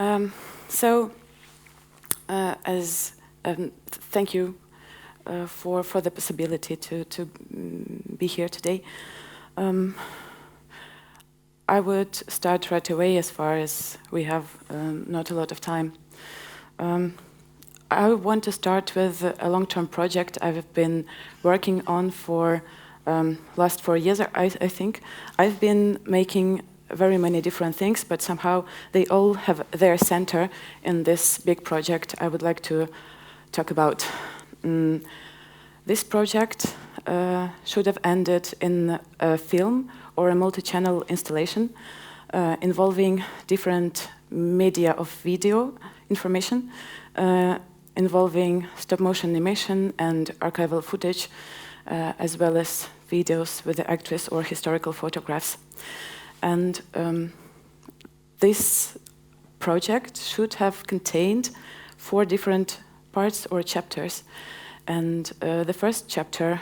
So, thank you for the possibility to be here today. I would start right away, as far as we have not a lot of time. I want to start with a long-term project I've been working on for last 4 years, I think. I've been making very many different things, but somehow they all have their center in this big project I would like to talk about. This project should have ended in a film or a multi-channel installation involving different media of video information, involving stop-motion animation and archival footage, as well as videos with the actress or historical photographs. And this project should have contained 4 different parts or chapters. And the first chapter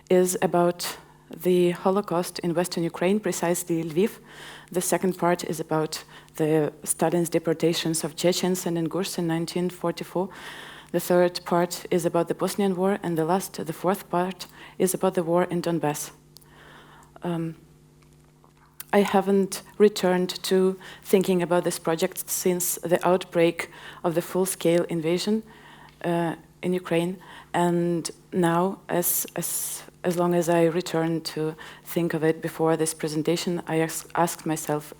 is about the Holocaust in Western Ukraine, precisely Lviv. The second part is about the Stalin's deportations of Chechens and Ingurs in 1944. The third part is about the Bosnian War, and the fourth part, is about the war in Donbass. I haven't returned to thinking about this project since the outbreak of the full-scale invasion in Ukraine, and now, as long as I return to think of it before this presentation, I asked myself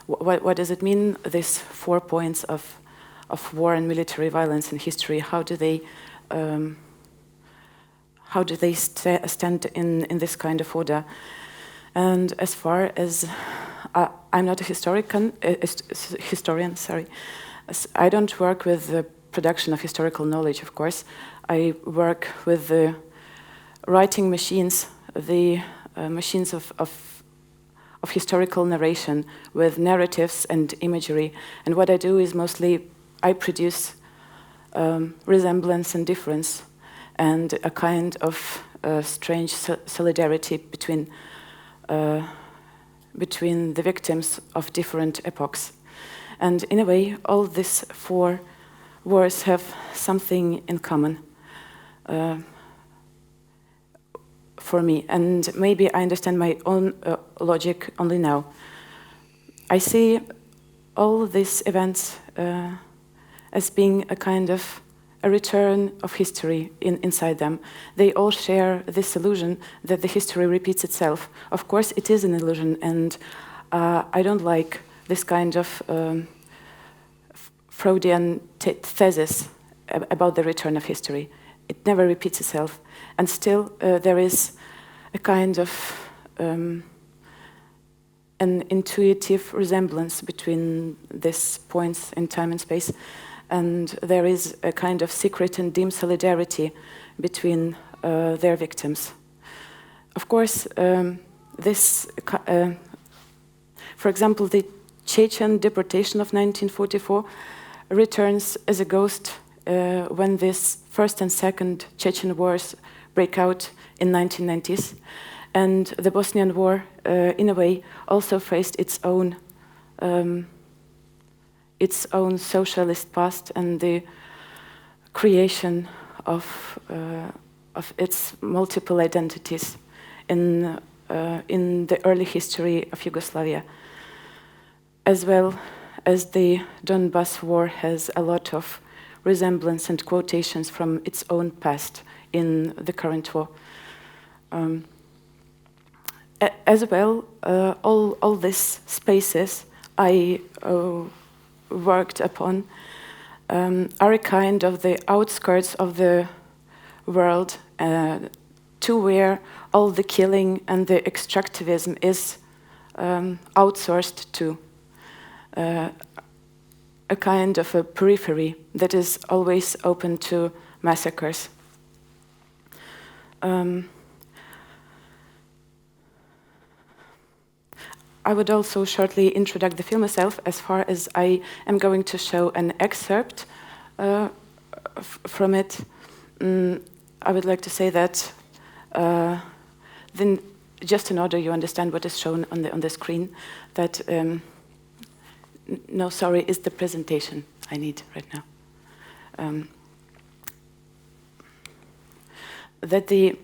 what does it mean, these 4 points of war and military violence in history? How do they stand in this kind of order? And as far as I'm not a historian, sorry. I don't work with the production of historical knowledge, of course. I work with the writing machines, the machines of historical narration with narratives and imagery. And what I do is mostly I produce resemblance and difference and a kind of strange solidarity between the victims of different epochs. And in a way, all these 4 wars have something in common for me. And maybe I understand my own logic only now. I see all these events as being a kind of a return of history inside them. They all share this illusion that the history repeats itself. Of course, it is an illusion, and I don't like this kind of Freudian thesis about the return of history. It never repeats itself, and still there is a kind of an intuitive resemblance between these points in time and space. And there is a kind of secret and dim solidarity between their victims. Of course, for example, the Chechen deportation of 1944 returns as a ghost when this first and second Chechen wars break out in 1990s. And the Bosnian War, in a way, also faced its own socialist past and the creation of its multiple identities in the early history of Yugoslavia, as well as the Donbass War has a lot of resemblance and quotations from its own past in the current war. As well, all these spaces I worked upon are a kind of the outskirts of the world to where all the killing and the extractivism is outsourced to. A kind of a periphery that is always open to massacres. I would also shortly introduce the film itself, as far as I am going to show an excerpt from it. I would like to say that then, just in order you understand what is shown on the screen, that no, sorry, is the presentation I need right now. That the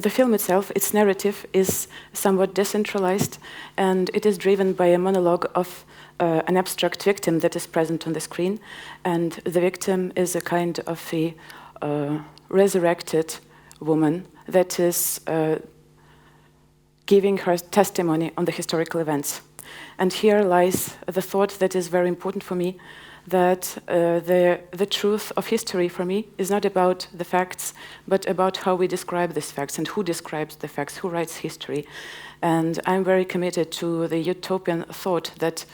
film itself, its narrative, is somewhat decentralized, and it is driven by a monologue of an abstract victim that is present on the screen, and the victim is a kind of a resurrected woman that is giving her testimony on the historical events. And here lies the thought that is very important for me, that the truth of history for me is not about the facts, but about how we describe these facts and who describes the facts, who writes history. And I'm very committed to the utopian thought that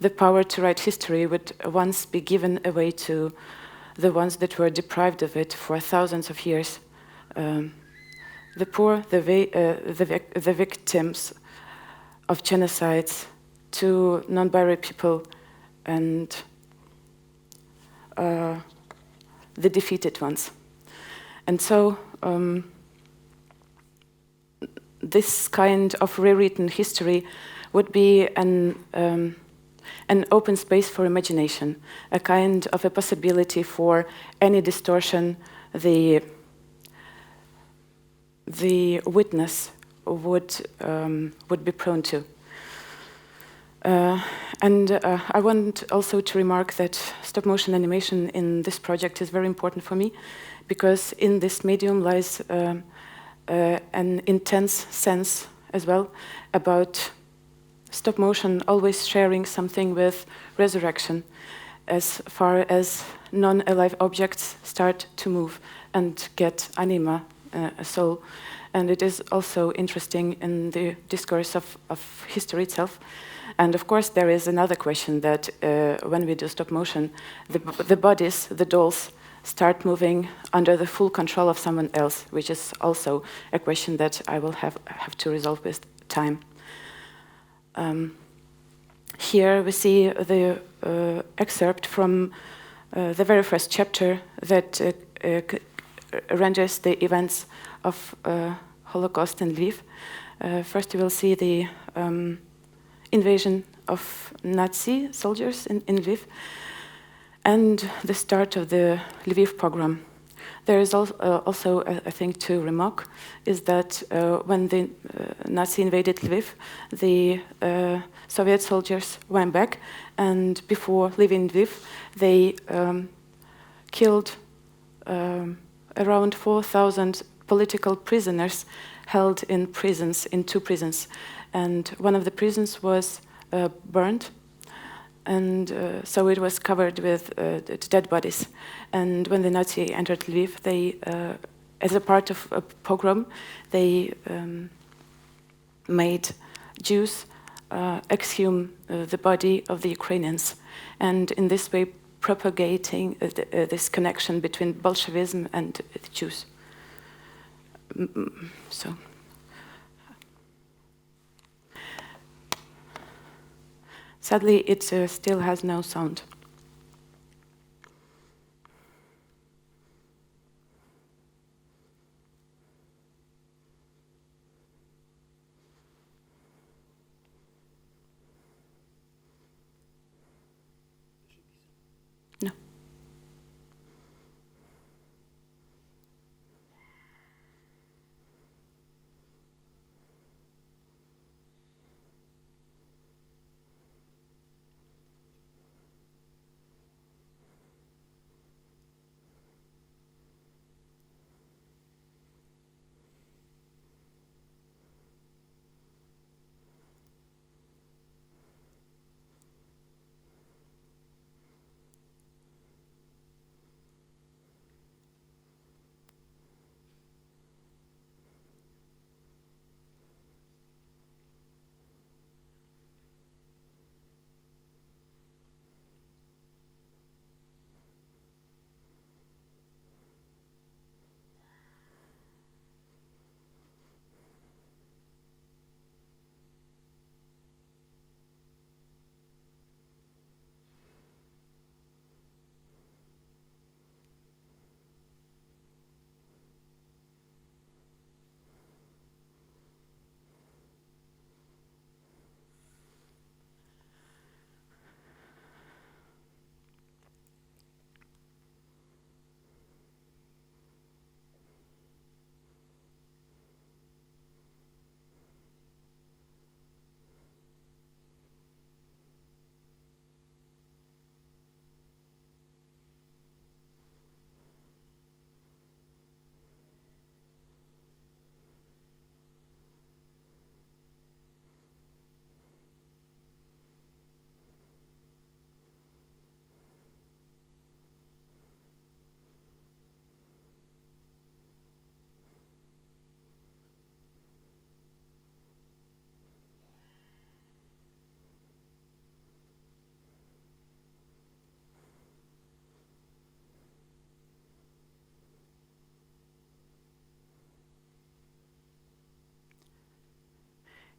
the power to write history would once be given away to the ones that were deprived of it for thousands of years. The poor, the victims of genocides, to non-binary people, and the defeated ones. And so this kind of rewritten history would be an open space for imagination, a kind of a possibility for any distortion the witness would be prone to. I want also to remark that stop-motion animation in this project is very important for me, because in this medium lies an intense sense as well about stop-motion always sharing something with resurrection, as far as non-alive objects start to move and get anima, a soul. And it is also interesting in the discourse of history itself. And of course, there is another question that when we do stop motion, the bodies, the dolls, start moving under the full control of someone else, which is also a question that I will have to resolve with time. Here we see the excerpt from the very first chapter that renders the events of Holocaust in Lviv. First, you will see the invasion of Nazi soldiers in Lviv and the start of the Lviv pogrom. There is also a thing to remark, is that when the Nazi invaded Lviv, the Soviet soldiers went back, and before leaving Lviv, they killed around 4,000 political prisoners held in prisons, in 2 prisons. And one of the prisons was burned, and so it was covered with dead bodies. And when the Nazi entered Lviv, they, as a part of a pogrom, they made Jews exhume the body of the Ukrainians, and in this way propagating this connection between Bolshevism and the Jews. So. Sadly, it still has no sound. No.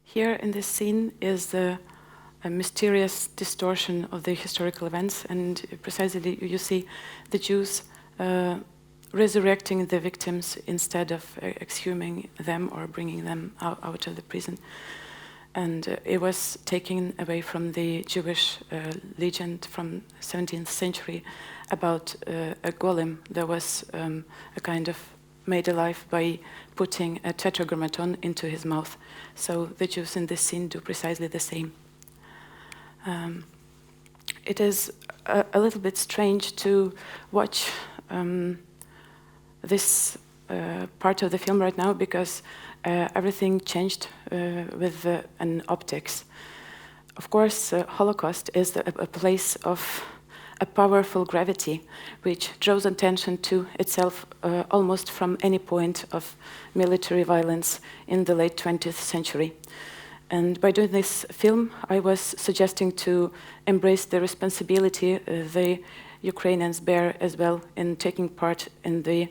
Here in this scene is a mysterious distortion of the historical events, and precisely you see the Jews resurrecting the victims instead of exhuming them or bringing them out of the prison. And it was taken away from the Jewish legend from 17th century about a golem that was a kind of made alive by putting a tetragrammaton into his mouth. So the Jews in this scene do precisely the same. It is a little bit strange to watch this part of the film right now, because everything changed with an optics. Of course, Holocaust is a place of a powerful gravity which draws attention to itself almost from any point of military violence in the late 20th century. And by doing this film, I was suggesting to embrace the responsibility the Ukrainians bear as well in taking part in the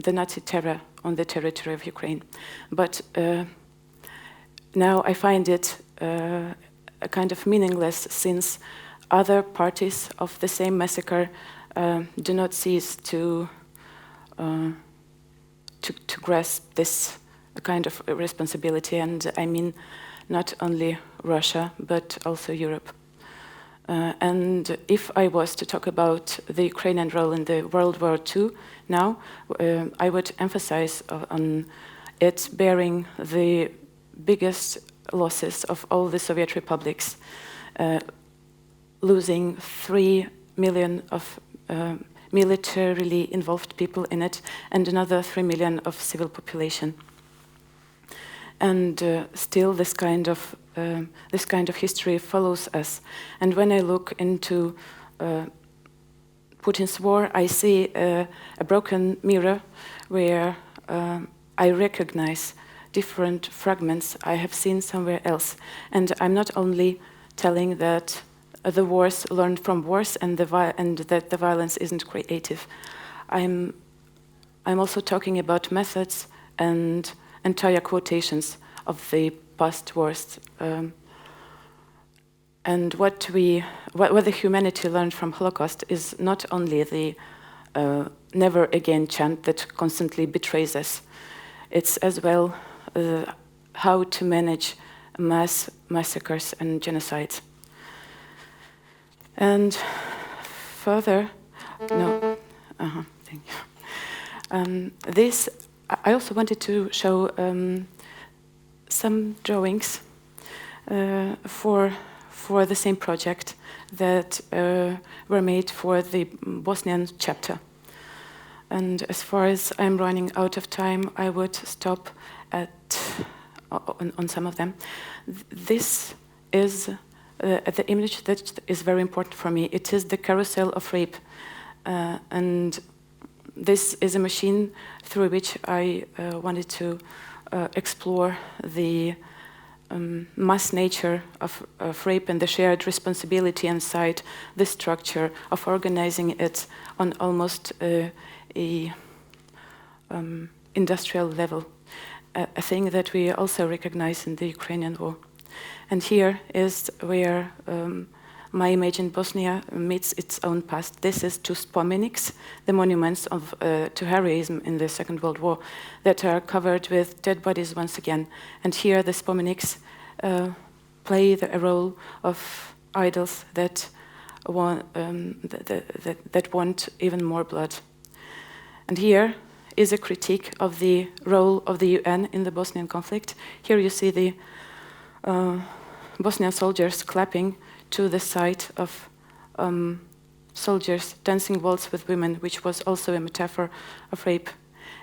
Nazi terror on the territory of Ukraine. But now I find it a kind of meaningless, since other parties of the same massacre do not cease to grasp this kind of responsibility, and I mean not only Russia but also Europe. And if I was to talk about the Ukrainian role in the World War II now, I would emphasize on it bearing the biggest losses of all the Soviet republics, losing 3 million of militarily involved people in it, and another 3 million of civil population. And still this kind of history follows us. And when I look into Putin's war, I see a broken mirror where I recognize different fragments I have seen somewhere else. And I'm not only telling that the wars learned from wars and that the violence isn't creative. I'm also talking about methods and entire quotations of the past wars. And what the humanity learned from Holocaust is not only the never again chant that constantly betrays us. It's as well how to manage mass massacres and genocides. And further, thank you. This, I also wanted to show some drawings for the same project that were made for the Bosnian chapter. And as far as I'm running out of time, I would stop on some of them. This is the image that is very important for me. It is the carousel of rape. And this is a machine through which I wanted to explore the mass nature of rape and the shared responsibility inside the structure of organizing it on almost a industrial level, a thing that we also recognize in the Ukrainian war. And here is where my image in Bosnia meets its own past. This is two spomeniks, the monuments to heroism in the Second World War, that are covered with dead bodies once again. And here the spomeniks play a role of idols that want even more blood. And here is a critique of the role of the UN in the Bosnian conflict. Here you see the Bosnian soldiers clapping to the sight of soldiers dancing waltz with women, which was also a metaphor of rape.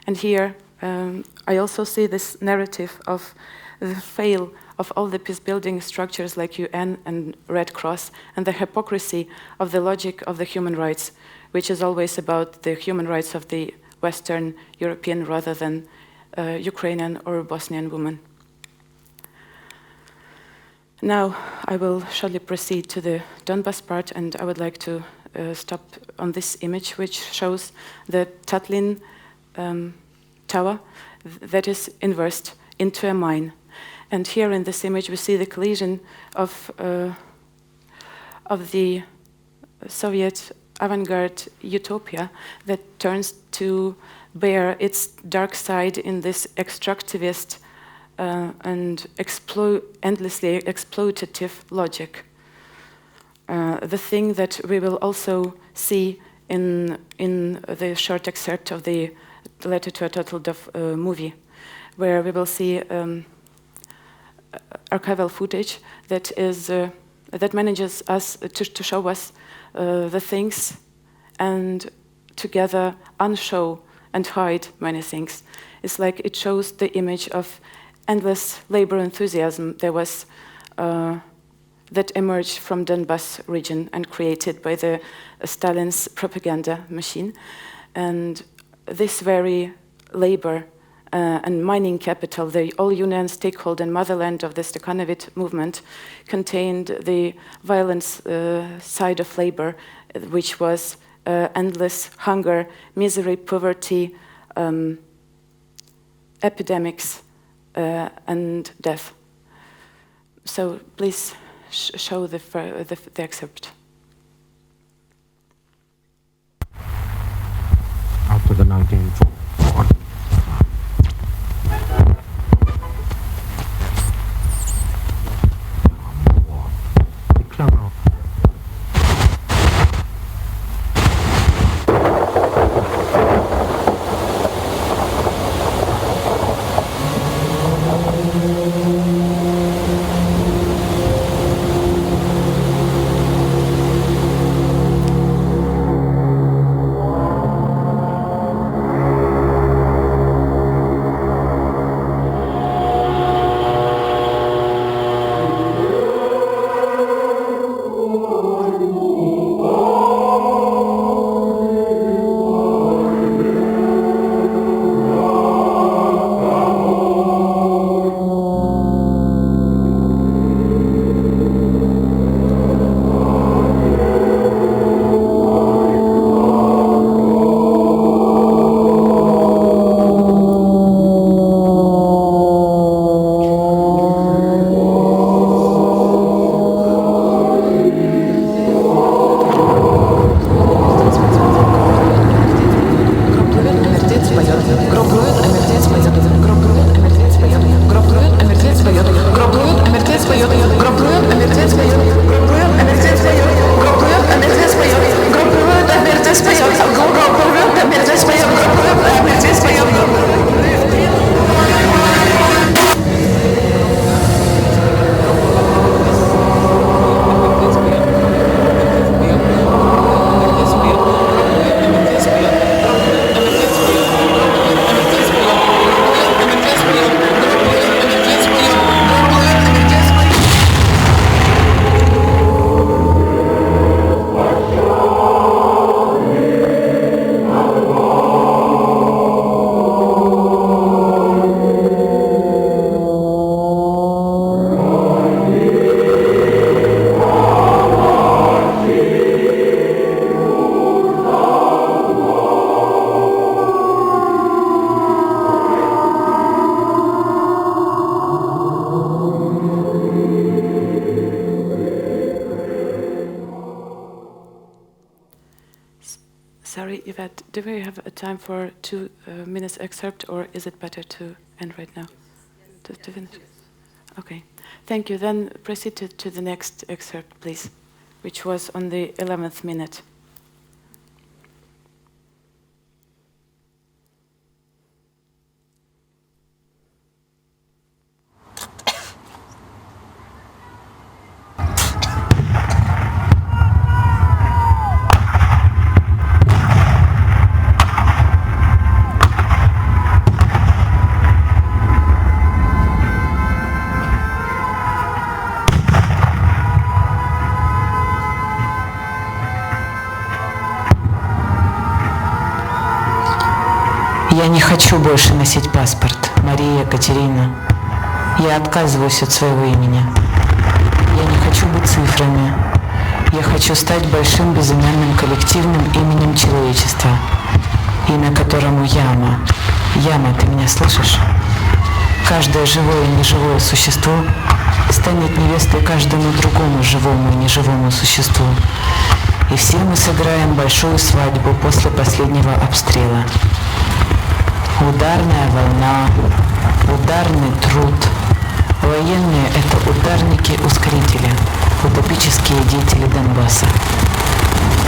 And here I also see this narrative of the fail of all the peace-building structures like UN and Red Cross, and the hypocrisy of the logic of the human rights, which is always about the human rights of the Western European rather than Ukrainian or Bosnian women. Now I will shortly proceed to the Donbas part, and I would like to stop on this image, which shows the Tatlin tower that is inversed into a mine. And here in this image we see the collision of the Soviet avant-garde utopia that turns to bear its dark side in this extractivist and endlessly exploitative logic. The thing that we will also see in the short excerpt of the Letter to a Turtledove movie, where we will see archival footage that is that manages us to show us the things and together unshow and hide many things. It's like it shows the image of endless labor enthusiasm there was that emerged from Donbas region and created by the Stalin's propaganda machine. And this very labor and mining capital, the all-union stakeholder and motherland of the Stakhanovit movement, contained the violent side of labor, which was endless hunger, misery, poverty, epidemics, and death. So please show the excerpt. After the 1940s. Sorry, Yvette, do we have a time for 2 minutes excerpt, or is it better to end right now? To finish? Okay, thank you. Then proceed to the next excerpt, please, which was on the 11th minute. Я не хочу больше носить паспорт. Мария, Катерина. Я отказываюсь от своего имени. Я не хочу быть цифрами. Я хочу стать большим безымянным коллективным именем человечества. Имя которому Яма. Яма, ты меня слышишь? Каждое живое и неживое существо станет невестой каждому другому живому и неживому существу. И все мы сыграем большую свадьбу после последнего обстрела. Ударная волна, ударный труд. Военные — это ударники-ускорители, утопические деятели Донбасса.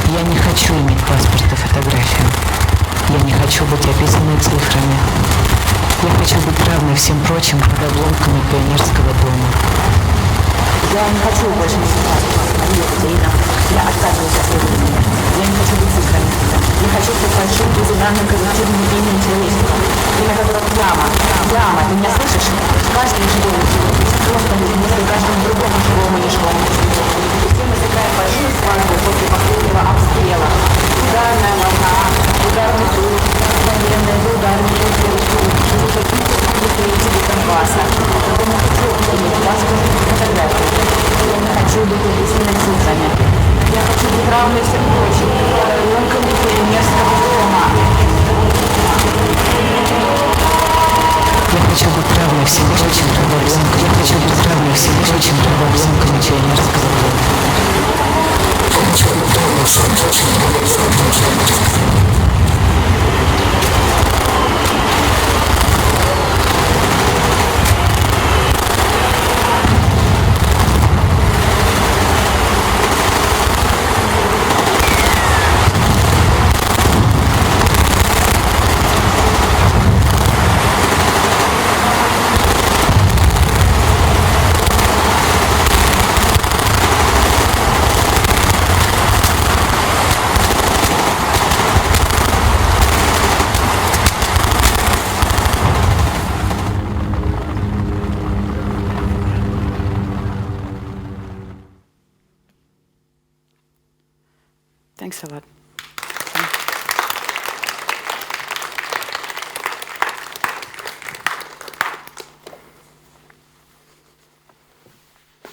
Я не хочу иметь паспорт и фотографию. Я не хочу быть описанной цифрами. Я хочу быть равной всем прочим под обломками пионерского дома. Я не хочу больше носить паспорт, Мария Катерина. Я отказываюсь от своего имени. Я не хочу быть цифрами. Я хочу стать большим безымянным коллективным именем человечества. Имя которого Яма. Яма, ты меня слышишь? Каждый живой существо станет вместо каждому другому живому и неживому. И все мы сыграем большую свадьбу после последнего обстрела. Ударная волна, ударный труд, военные ударные деятели Донбасса. Я не хочу иметь паспорт и фотографию. Я не хочу быть описанной цифрами. Я хочу быть равной всем прочим, под обломками пионерского дома. Я хочу быть равной всем прочим под обломками. Я хочу быть равной всем прочим под обломками пионерского дома. Thanks a lot.